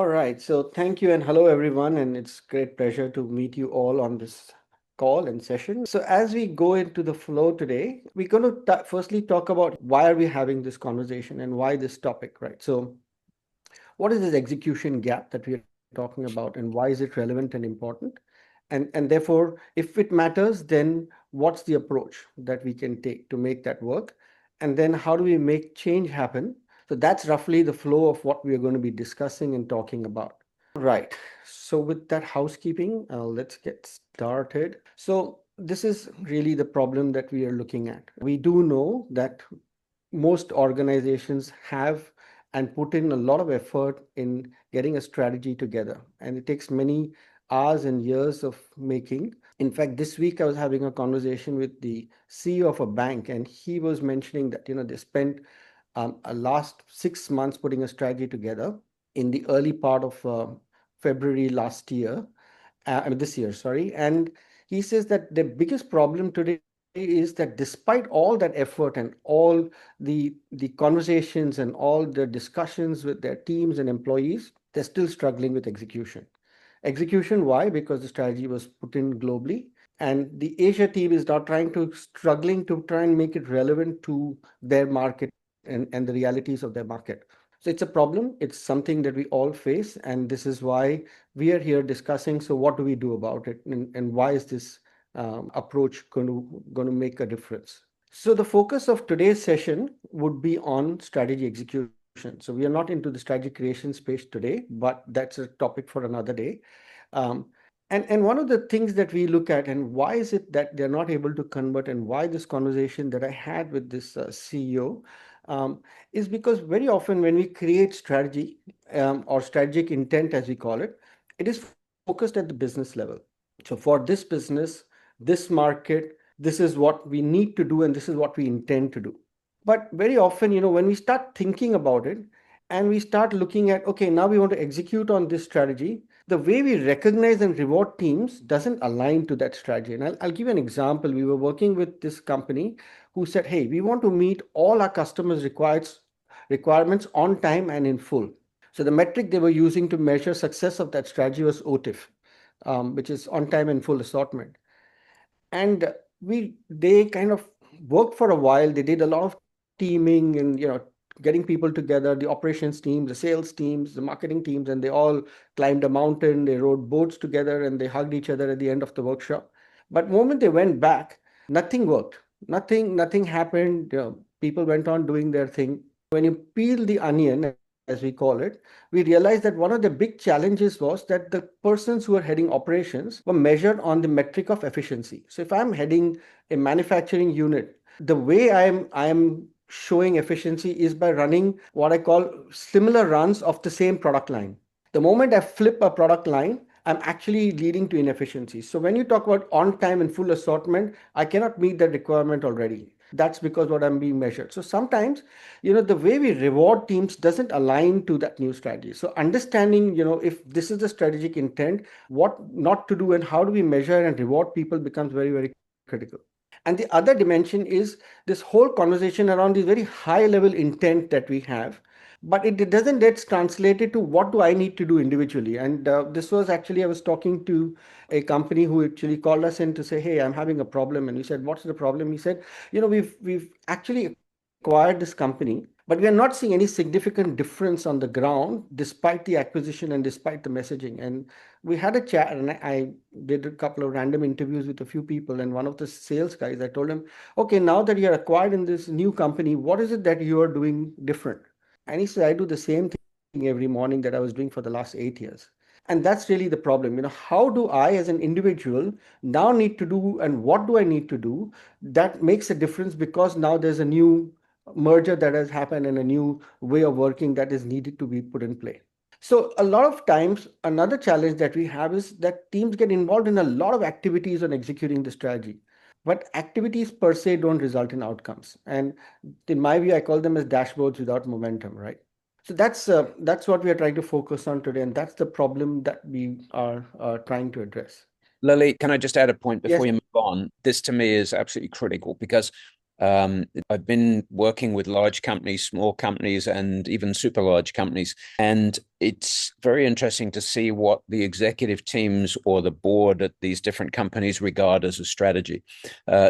All right, so thank you and hello everyone, and it's great pleasure to meet you all on this call and session. So as we go into the flow today, we're going to firstly talk about why are we having this conversation and why this topic, right? So what is this execution gap that we are talking about and why is it relevant and important? And therefore, if it matters, then what's the approach that we can take to make that work? And then how do we make change happen? So that's roughly the flow of what we are going to be discussing and talking about. Right. So with that housekeeping, let's get started. So this is really the problem that we are looking at. We do know that most organizations have and put in a lot of effort in getting a strategy together, and it takes many hours and years of making. In fact, this week I was having a conversation with the CEO of a bank, and he was mentioning that they spent a last 6 months putting a strategy together in the early part of February last year, I mean this year, sorry. And he says that the biggest problem today is that despite all that effort and all the conversations and all the discussions with their teams and employees, they're still struggling with execution. Execution, why? Because the strategy was put in globally, and the Asia team is now struggling to try and make it relevant to their market and the realities of their market. So it's a problem. It's something that we all face, and this is why we are here discussing. So what do we do about it, and why is this approach going to make a difference? So the focus of today's session would be on strategy execution. So we are not into the strategy creation space today, but that's a topic for another day. Um, and one of the things that we look at, and why is it that they're not able to convert, and why this conversation that I had with this CEO, is because very often when we create strategy, or strategic intent, as we call it, it is focused at the business level. So for this business, this market, this is what we need to do, and this is what we intend to do. But very often, when we start thinking about it and we start looking at, okay, now we want to execute on this strategy, the way we recognize and reward teams doesn't align to that strategy. And I'll give you an example. We were working with this company who said, hey, we want to meet all our customers' requirements on time and in full. So the metric they were using to measure success of that strategy was OTIF, which is on time and full assortment. And they kind of worked for a while. They did a lot of teaming and getting people together, the operations teams, the sales teams, the marketing teams, and they all climbed a mountain, they rode boats together, and they hugged each other at the end of the workshop. But the moment they went back, nothing worked. Nothing happened. People went on doing their thing. When you peel the onion, as we call it, we realized that one of the big challenges was that the persons who were heading operations were measured on the metric of efficiency. So if I'm heading a manufacturing unit, the way I'm showing efficiency is by running what I call similar runs of the same product line. The moment I flip a product line, I'm actually leading to inefficiencies. So when you talk about on time and full assortment, I cannot meet that requirement already. That's because what I'm being measured. So sometimes, the way we reward teams doesn't align to that new strategy. So understanding, if this is the strategic intent, what not to do and how do we measure and reward people becomes very, very critical. And the other dimension is this whole conversation around this very high level intent that we have, but it doesn't get translated to what do I need to do individually. And this was actually, I was talking to a company who actually called us in to say, hey, I'm having a problem. And we said, what's the problem? He said, we've actually acquired this company, but we are not seeing any significant difference on the ground despite the acquisition and despite the messaging. And we had a chat, and I did a couple of random interviews with a few people. And one of the sales guys, I told him, okay, now that you're acquired in this new company, what is it that you are doing different? And he said, I do the same thing every morning that I was doing for the last 8 years. And that's really the problem. How do I, as an individual, now need to do, and what do I need to do that makes a difference, because now there's a new merger that has happened and a new way of working that is needed to be put in play. So a lot of times, another challenge that we have is that teams get involved in a lot of activities on executing the strategy. But activities per se don't result in outcomes. And in my view, I call them as dashboards without momentum, right? So that's what we are trying to focus on today, and that's the problem that we are trying to address. Lalit, can I just add a point before Yes. you move on? This to me is absolutely critical because I've been working with large companies, small companies, and even super large companies. And it's very interesting to see what the executive teams or the board at these different companies regard as a strategy.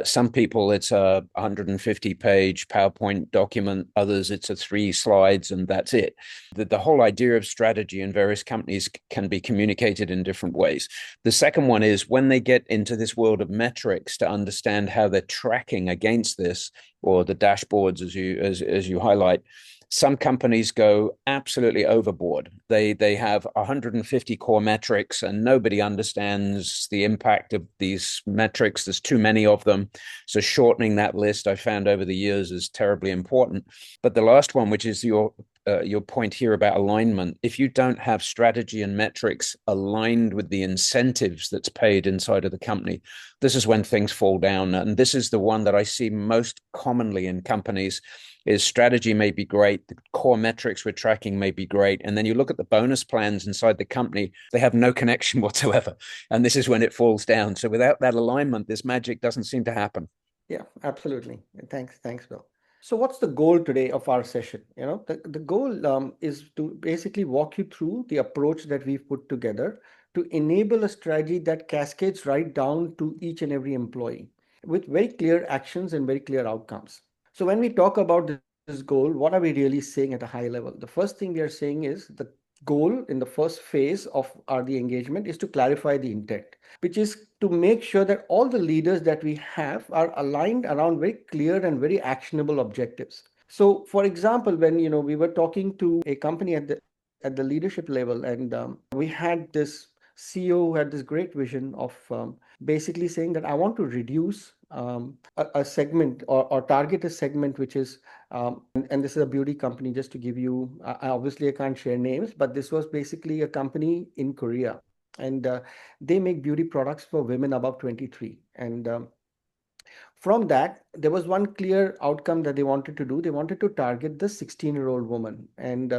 Some people, it's a 150-page PowerPoint document. Others, it's a 3 slides, and that's it. The whole idea of strategy in various companies can be communicated in different ways. The second one is when they get into this world of metrics to understand how they're tracking against this, or the dashboards as you highlight. Some companies go absolutely overboard. They have 150 core metrics and nobody understands the impact of these metrics. There's too many of them. So shortening that list, I found over the years, is terribly important. But the last one, which is your point here about alignment, if you don't have strategy and metrics aligned with the incentives that's paid inside of the company, this is when things fall down. And this is the one that I see most commonly in companies. Is strategy may be great, the core metrics we're tracking may be great, and then you look at the bonus plans inside the company, they have no connection whatsoever, and this is when it falls down. So without that alignment, this magic doesn't seem to happen. Yeah, absolutely. Thanks, Bill. So what's the goal today of our session? The goal is to basically walk you through the approach that we've put together to enable a strategy that cascades right down to each and every employee with very clear actions and very clear outcomes. So when we talk about this goal, what are we really saying at a high level? The first thing we are saying is the goal in the first phase of the engagement is to clarify the intent, which is to make sure that all the leaders that we have are aligned around very clear and very actionable objectives. So, for example, when we were talking to a company at the leadership level, and we had this CEO who had this great vision of basically saying that I want to reduce a segment or target a segment which is and this is a beauty company. Just to give you, obviously I can't share names, but this was basically a company in Korea, and they make beauty products for women above 23. And from that, there was one clear outcome that they wanted to do. They wanted to target the 16-year-old woman. And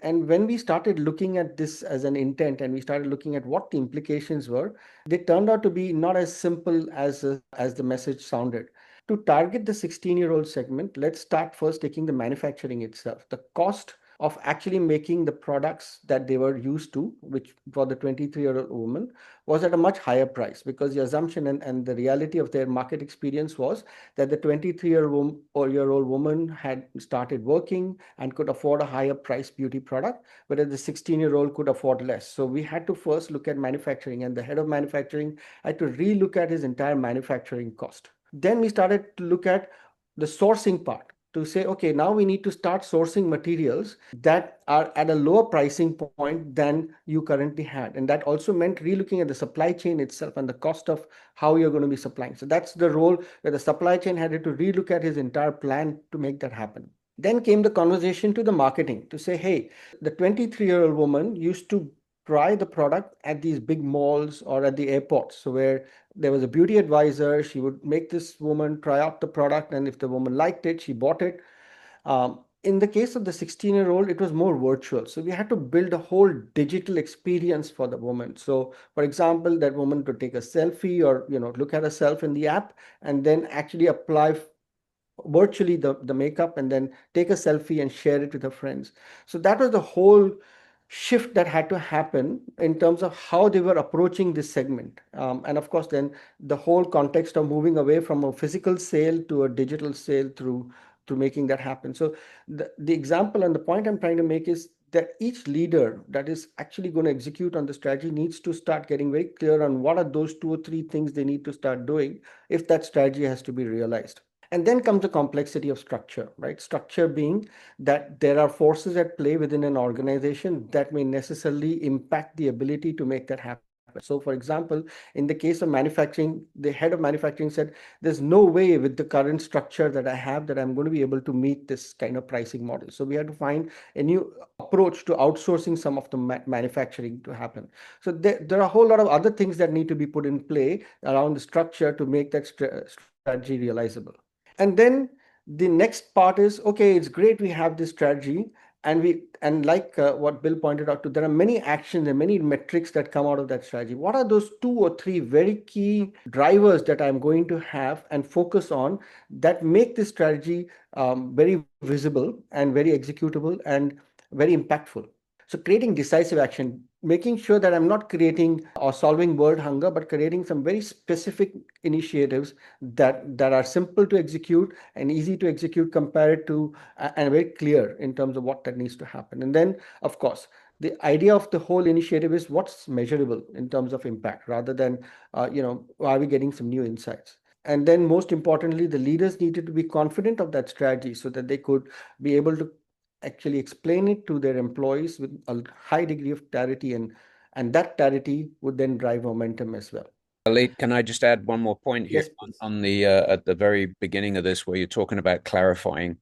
when we started looking at this as an intent, and we started looking at what the implications were, they turned out to be not as simple as the message sounded. To target the 16-year-old segment, let's start first taking the manufacturing itself. The cost of actually making the products that they were used to, which for the 23-year-old woman, was at a much higher price, because the assumption and the reality of their market experience was that the 23-year-old woman had started working and could afford a higher price beauty product, whereas the 16-year-old could afford less. So we had to first look at manufacturing, and the head of manufacturing had to re-look at his entire manufacturing cost. Then we started to look at the sourcing part, to say, okay, now we need to start sourcing materials that are at a lower pricing point than you currently had. And that also meant relooking at the supply chain itself and the cost of how you're going to be supplying. So that's the role where the supply chain had to relook at his entire plan to make that happen. Then came the conversation to the marketing to say, hey, the 23-year-old woman used to try the product at these big malls or at the airports. So where there was a beauty advisor, she would make this woman try out the product, and if the woman liked it, she bought it. In the case of the 16-year-old, it was more virtual. So we had to build a whole digital experience for the woman. So, for example, that woman could take a selfie or look at herself in the app and then actually apply virtually the makeup and then take a selfie and share it with her friends. So that was the whole shift that had to happen in terms of how they were approaching this segment. And of course, then the whole context of moving away from a physical sale to a digital sale through making that happen. So the example and the point I'm trying to make is that each leader that is actually going to execute on the strategy needs to start getting very clear on what are those 2 or 3 things they need to start doing if that strategy has to be realized. And then comes the complexity of structure, right? Structure being that there are forces at play within an organization that may necessarily impact the ability to make that happen. So, for example, in the case of manufacturing, the head of manufacturing said, there's no way with the current structure that I have that I'm going to be able to meet this kind of pricing model. So we had to find a new approach to outsourcing some of the manufacturing to happen. So there are a whole lot of other things that need to be put in play around the structure to make that strategy realizable. And then the next part is, okay, it's great we have this strategy. And like what Bill pointed out too, there are many actions and many metrics that come out of that strategy. What are those two or three very key drivers that I'm going to have and focus on that make this strategy very visible and very executable and very impactful? So creating decisive action, making sure that I'm not creating or solving world hunger, but creating some very specific initiatives that are simple to execute and easy to execute compared to and very clear in terms of what that needs to happen. And then, of course, the idea of the whole initiative is what's measurable in terms of impact, rather than are we getting some new insights? And then, most importantly, the leaders needed to be confident of that strategy so that they could be able to actually explain it to their employees with a high degree of clarity, and that clarity would then drive momentum as well. Lalit, can I just add one more point here Yes, please. on the at the very beginning of this, where you're talking about clarifying?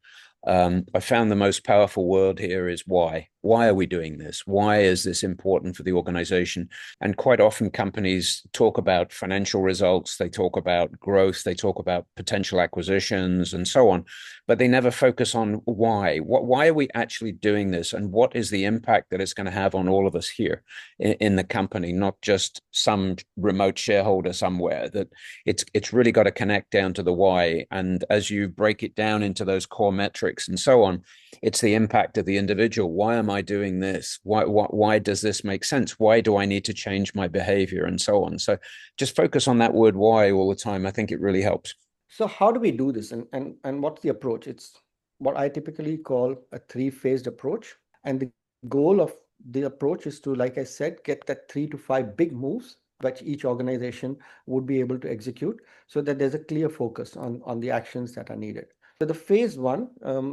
I found the most powerful word here is why. Why are we doing this? Why is this important for the organization? And quite often, companies talk about financial results, they talk about growth, they talk about potential acquisitions, and so on, but they never focus on why. Why are we actually doing this, and what is the impact that it's going to have on all of us here in the company, not just some remote shareholder somewhere? That it's really got to connect down to the why. And as you break it down into those core metrics and so on, it's the impact of the individual. Why am I doing this? Why does this make sense? Why do I need to change my behavior and so on? So just focus on that word why all the time. I think it really helps. So how do we do this, and what's the approach? It's what I typically call a three-phased approach. And the goal of the approach is to, like I said, get that 3 to 5 big moves which each organization would be able to execute so that there's a clear focus on the actions that are needed. So the phase one,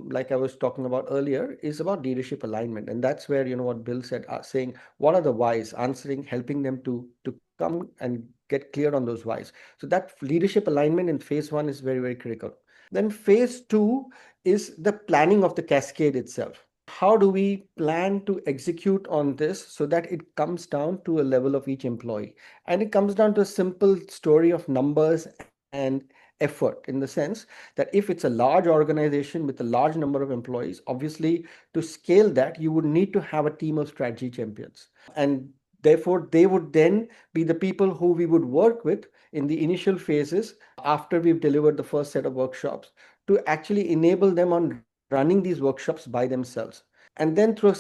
like I was talking about earlier, is about leadership alignment. And that's where, what Bill said, saying what are the whys, answering, helping them to come and get clear on those whys. So that leadership alignment in phase one is very, very critical. Then phase two is the planning of the cascade itself. How do we plan to execute on this so that it comes down to a level of each employee? And it comes down to a simple story of numbers and effort, in the sense that if it's a large organization with a large number of employees, obviously to scale that, you would need to have a team of strategy champions. And therefore, they would then be the people who we would work with in the initial phases after we've delivered the first set of workshops to actually enable them on running these workshops by themselves. And then through a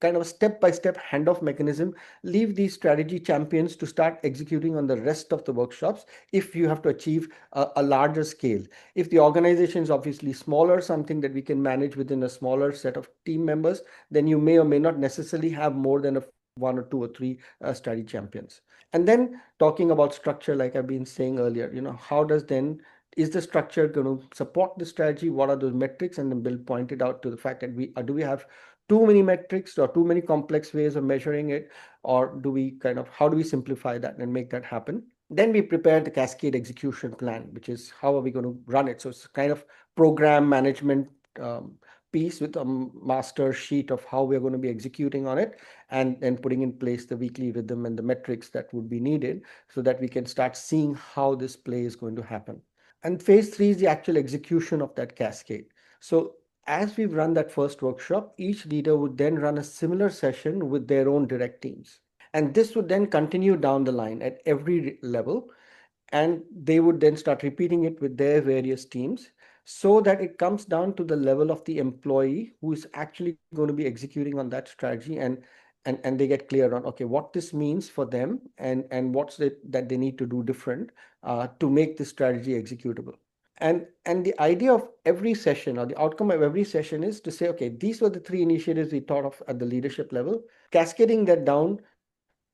kind of a step-by-step handoff mechanism, leave these strategy champions to start executing on the rest of the workshops if you have to achieve a larger scale. If the organization is obviously smaller, something that we can manage within a smaller set of team members, then you may or may not necessarily have more than one or two or three strategy champions. And then talking about structure, like I've been saying earlier, how does then is the structure going to support the strategy? What are those metrics? And then Bill pointed out to the fact that do we have too many metrics or too many complex ways of measuring it, or do we how do we simplify that and make that happen? Then we prepare the cascade execution plan, which is how are we going to run it? So it's kind of program management piece with a master sheet of how we're going to be executing on it, and then putting in place the weekly rhythm and the metrics that would be needed so that we can start seeing how this play is going to happen. And phase three is the actual execution of that cascade. So as we've run that first workshop, each leader would then run a similar session with their own direct teams. And this would then continue down the line at every level. And they would then start repeating it with their various teams so that it comes down to the level of the employee who is actually going to be executing on that strategy, and they get clear on, okay, what this means for them, and what's it that they need to do different to make this strategy executable. And the idea of every session, or the outcome of every session, is to say, okay, these were the three initiatives we thought of at the leadership level, cascading that down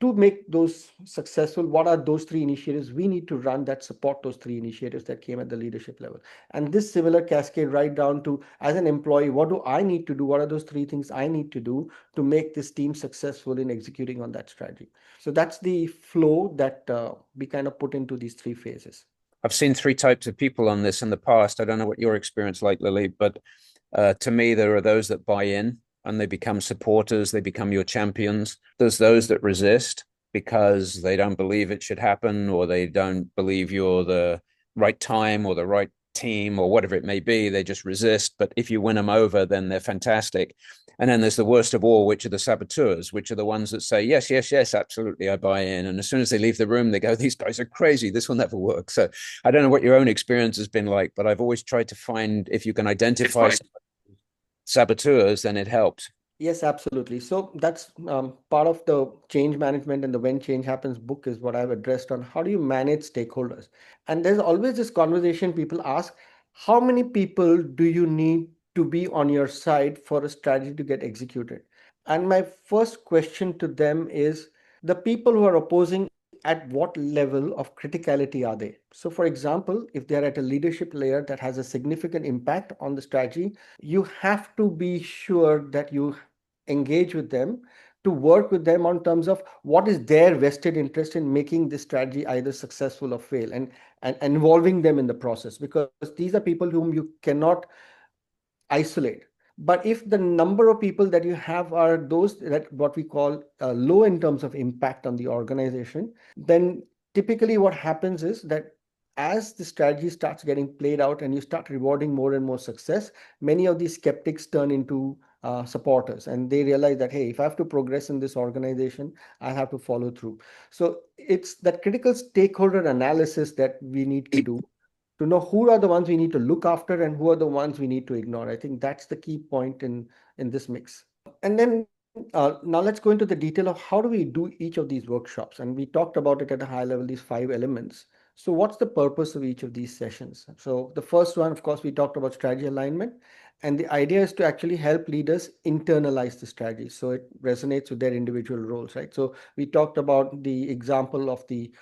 to make those successful. What are those three initiatives we need to run that support those three initiatives that came at the leadership level? And this similar cascade right down to, as an employee, what do I need to do? What are those three things I need to do to make this team successful in executing on that strategy? So that's the flow that we kind of put into these three phases. I've seen three types of people on this in the past. I don't know what your experience like, Lily, but to me, there are those that buy in and they become supporters, they become your champions. There's those that resist because they don't believe it should happen, or they don't believe you're the right time or the right team or whatever it may be. They just resist. But if you win them over, then they're fantastic. And then there's the worst of all, which are the saboteurs, which are the ones that say, yes, yes, yes, absolutely, I buy in. And as soon as they leave the room, they go, these guys are crazy. This will never work. So I don't know what your own experience has been like, but I've always tried to find, if you can identify saboteurs, then it helps. Yes, absolutely. So that's part of the change management and the When Change Happens book is what I've addressed on how do you manage stakeholders. And there's always this conversation people ask, how many people do you need to be on your side for a strategy to get executed? And my first question to them is the people who are opposing at what level of criticality are they? So, for example, if they're at a leadership layer that has a significant impact on the strategy, you have to be sure that you engage with them to work with them on terms of what is their vested interest in making this strategy either successful or fail, and involving them in the process, because these are people whom you cannot isolate. But if the number of people that you have are those that what we call low in terms of impact on the organization, then typically what happens is that as the strategy starts getting played out and you start rewarding more and more success, many of these skeptics turn into supporters, and they realize that, hey, if I have to progress in this organization, I have to follow through. So it's that critical stakeholder analysis that we need to know who are the ones we need to look after and who are the ones we need to ignore. I think that's the key point in this mix. And then now let's go into the detail of how do we do each of these workshops. And we talked about it at a high level, these 5 elements. So what's the purpose of each of these sessions? So the first one, of course, we talked about strategy alignment. And the idea is to actually help leaders internalize the strategy so it resonates with their individual roles, right? So we talked about the example of the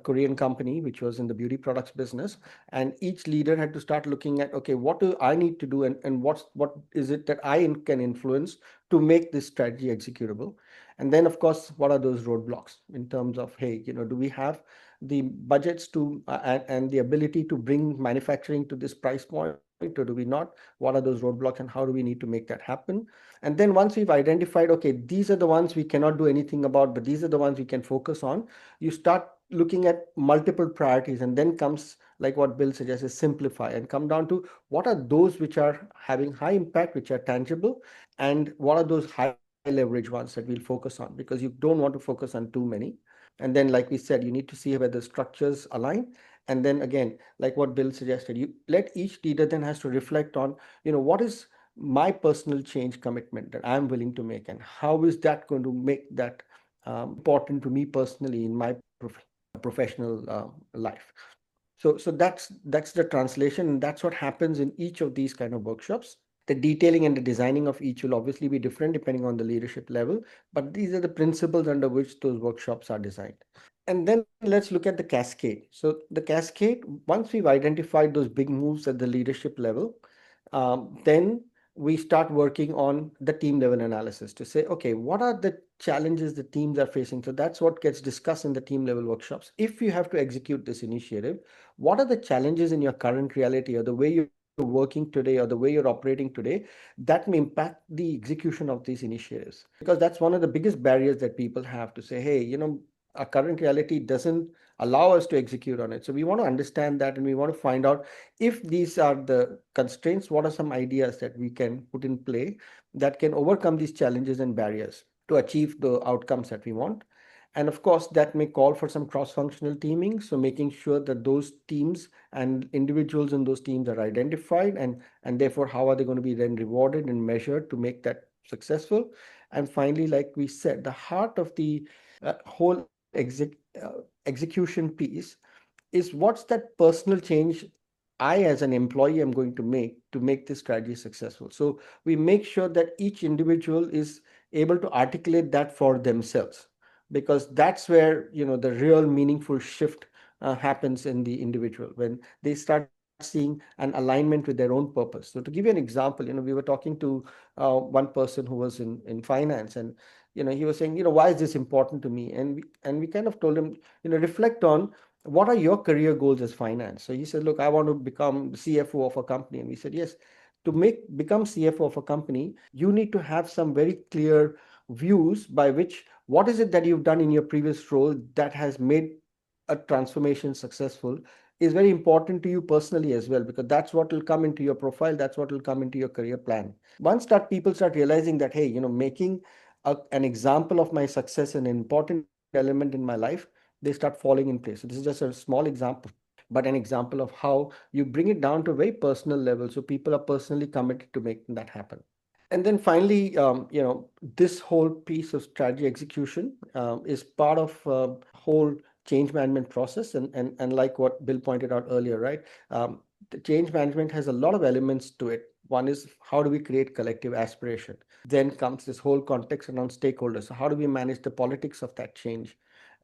Korean company, which was in the beauty products business. And each leader had to start looking at, okay, what do I need to do, and what is it that can influence to make this strategy executable? And then, of course, what are those roadblocks in terms of, hey, do we have the budgets to and the ability to bring manufacturing to this price point, or do we not? What are those roadblocks and how do we need to make that happen? And then once we've identified, okay, these are the ones we cannot do anything about, but these are the ones we can focus on, you start looking at multiple priorities, and then comes like what Bill suggests is simplify and come down to what are those which are having high impact, which are tangible, and what are those high leverage ones that we'll focus on, because you don't want to focus on too many. And then, like we said, you need to see whether the structures align. And then again, like what Bill suggested, you let each leader then has to reflect on, what is my personal change commitment that I'm willing to make, and how is that going to make that important to me personally in my professional life. So that's the translation, and that's what happens in each of these kind of workshops. The detailing and the designing of each will obviously be different depending on the leadership level, but these are the principles under which those workshops are designed. And then let's look at the cascade. So the cascade, once we've identified those big moves at the leadership level, then we start working on the team level analysis to say, okay, what are the challenges the teams are facing? So that's what gets discussed in the team level workshops. If you have to execute this initiative, what are the challenges in your current reality, or the way you're working today, or the way you're operating today, that may impact the execution of these initiatives? Because that's one of the biggest barriers that people have to say, hey, our current reality doesn't allow us to execute on it. So we want to understand that, and we want to find out if these are the constraints, what are some ideas that we can put in play that can overcome these challenges and barriers to achieve the outcomes that we want. And of course, that may call for some cross-functional teaming. So making sure that those teams and individuals in those teams are identified, and therefore, how are they going to be then rewarded and measured to make that successful? And finally, like we said, the heart of the whole execution piece is what's that personal change I, as an employee, am going to make this strategy successful. So we make sure that each individual is able to articulate that for themselves, because that's where the real meaningful shift happens in the individual when they start seeing an alignment with their own purpose. So to give you an example, we were talking to one person who was in finance, and he was saying, why is this important to me? And we kind of told him, reflect on what are your career goals as finance. So he said, look, I want to become CFO of a company. And we said, yes, to become CFO of a company, you need to have some very clear views by which what is it that you've done in your previous role that has made a transformation successful, is very important to you personally as well, because that's what will come into your profile, that's what will come into your career plan. Once that people start realizing that, hey, making an example of my success an important element in my life, they start falling in place. So this is just a small example, but an example of how you bring it down to a very personal level, so people are personally committed to making that happen. And then finally, this whole piece of strategy execution is part of whole change management process. And like what Bill pointed out earlier, right? The change management has a lot of elements to it. One is, how do we create collective aspiration? Then comes this whole context around stakeholders. So how do we manage the politics of that change?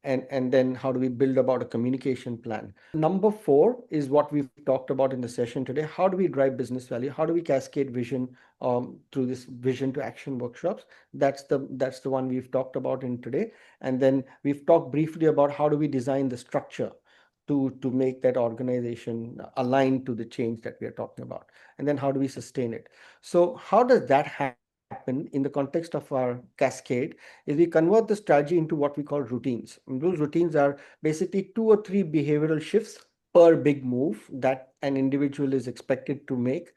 And then how do we build about a communication plan? Number four is what we've talked about in the session today. How do we drive business value? How do we cascade vision through this vision to action workshops? That's the one we've talked about in today. And then we've talked briefly about how do we design the structure to make that organization aligned to the change that we are talking about. And then how do we sustain it? So how does that happen in the context of our cascade? Is we convert the strategy into what we call routines. And those routines are basically 2 or 3 behavioral shifts per big move that an individual is expected to make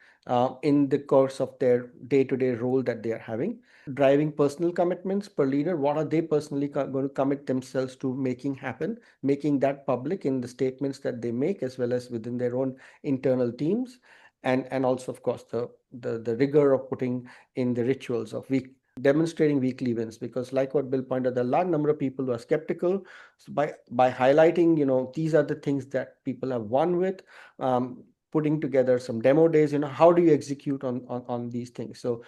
in the course of their day-to-day role that they are having. Driving personal commitments per leader, what are they personally going to commit themselves to making happen, making that public in the statements that they make, as well as within their own internal teams. And also, of course, the rigor of putting in the rituals of demonstrating weekly wins, because like what Bill pointed out, there are a large number of people who are skeptical. So by highlighting, these are the things that people have won with, putting together some demo days, how do you execute on these things? So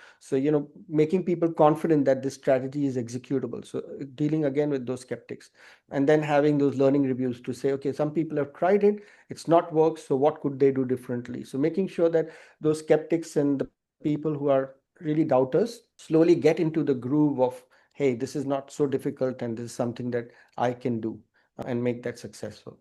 making people confident that this strategy is executable. So dealing again with those skeptics, and then having those learning reviews to say, okay, some people have tried it, it's not worked, so what could they do differently? So making sure that those skeptics and the people who are really doubters slowly get into the groove of, hey, this is not so difficult and this is something that I can do and make that successful.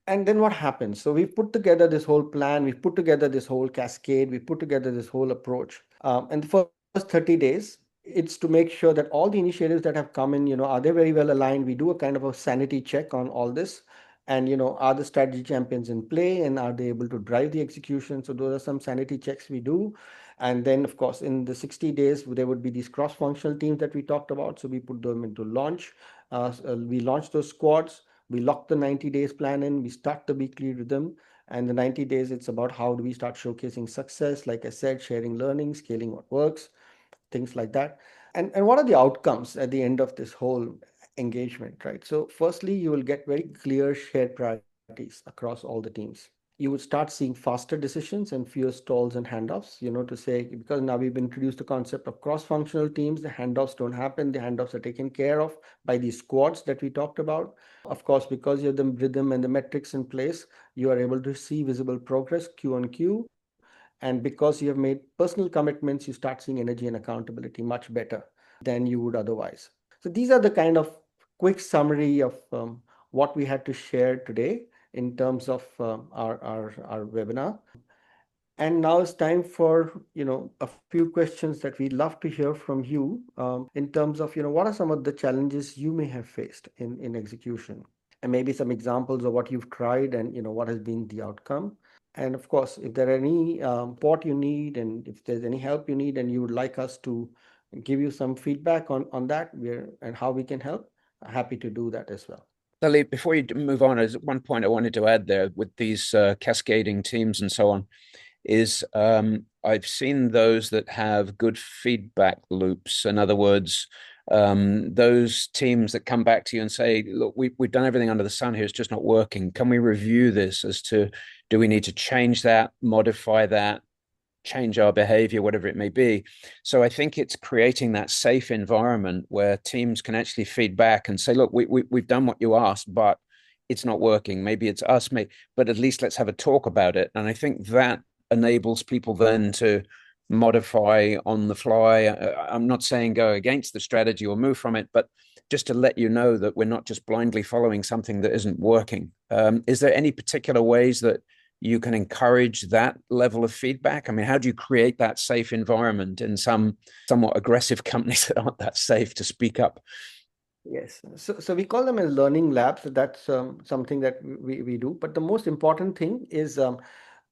And then what happens? So we've put together this whole plan, we've put together this whole cascade, we put together this whole approach. And the first 30 days, it's to make sure that all the initiatives that have come in, are they very well aligned? We do a kind of a sanity check on all this. And, are the strategy champions in play and are they able to drive the execution? So those are some sanity checks we do. And then, of course, in the 60 days, there would be these cross-functional teams that we talked about. So we put them into launch. We launch those squads. We lock the 90 days plan in. We start the weekly rhythm. And the 90 days, it's about how do we start showcasing success, like I said, sharing learning, scaling what works, things like that. And what are the outcomes at the end of this whole engagement, right? So firstly, you will get very clear shared priorities across all the teams. You would start seeing faster decisions and fewer stalls and handoffs, to say, because now we've introduced the concept of cross-functional teams, the handoffs don't happen, the handoffs are taken care of by these squads that we talked about. Of course, because you have the rhythm and the metrics in place, you are able to see visible progress Q on Q. And because you have made personal commitments, you start seeing energy and accountability much better than you would otherwise. So these are the kind of quick summary of what we had to share today in terms of our webinar. And now it's time for a few questions that we'd love to hear from you in terms of what are some of the challenges you may have faced in execution, and maybe some examples of what you've tried and what has been the outcome. And of course, if there are any support you need, and if there's any help you need, and you would like us to give you some feedback on that, and how we can help, happy to do that as well. Lalit, before you move on, there's one point I wanted to add there with these cascading teams and so on. Is I've seen those that have good feedback loops. In other words, those teams that come back to you and say, look, we've done everything under the sun here, it's just not working. Can we review this as to, do we need to change that, modify that, change our behavior, whatever it may be? So I think it's creating that safe environment where teams can actually feed back and say, look, we've done what you asked, but it's not working. Maybe it's us, but at least let's have a talk about it. And I think that enables people then to modify on the fly. I'm not saying go against the strategy or move from it, but just to let you know that we're not just blindly following something that isn't working. Is there any particular ways that you can encourage that level of feedback? I mean, how do you create that safe environment in some somewhat aggressive companies that aren't that safe to speak up? Yes. So we call them as learning labs. That's something that we do. But the most important thing is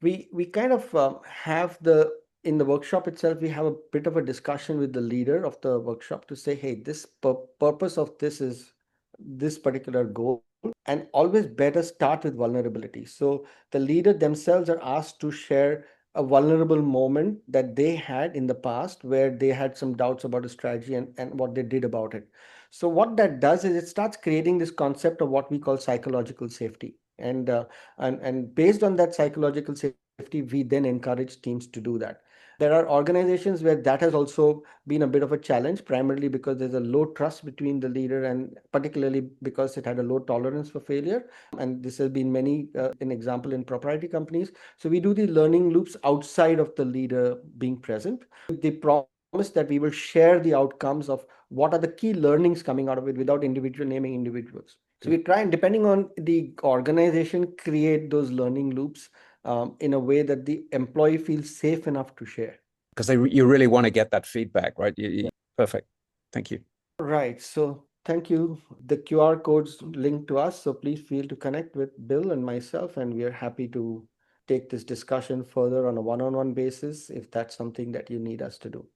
we kind of have the in the workshop itself, we have a bit of a discussion with the leader of the workshop to say, hey, this purpose of this is this particular goal, and always better start with vulnerability. So the leader themselves are asked to share a vulnerable moment that they had in the past where they had some doubts about a strategy and what they did about it. So what that does is it starts creating this concept of what we call psychological safety. And based on that psychological safety, we then encourage teams to do that. There are organizations where that has also been a bit of a challenge, primarily because there's a low trust between the leader and particularly because it had a low tolerance for failure. And this has been many, an example in proprietary companies. So we do the learning loops outside of the leader being present. They promise that we will share the outcomes of what are the key learnings coming out of it without individual naming individuals. So we try and, depending on the organization, create those learning loops in a way that the employee feels safe enough to share. Because you really want to get that feedback, right? Perfect. Thank you. Right. So thank you. The QR code's linked to us. So please feel to connect with Bill and myself, and we are happy to take this discussion further on a one-on-one basis if that's something that you need us to do.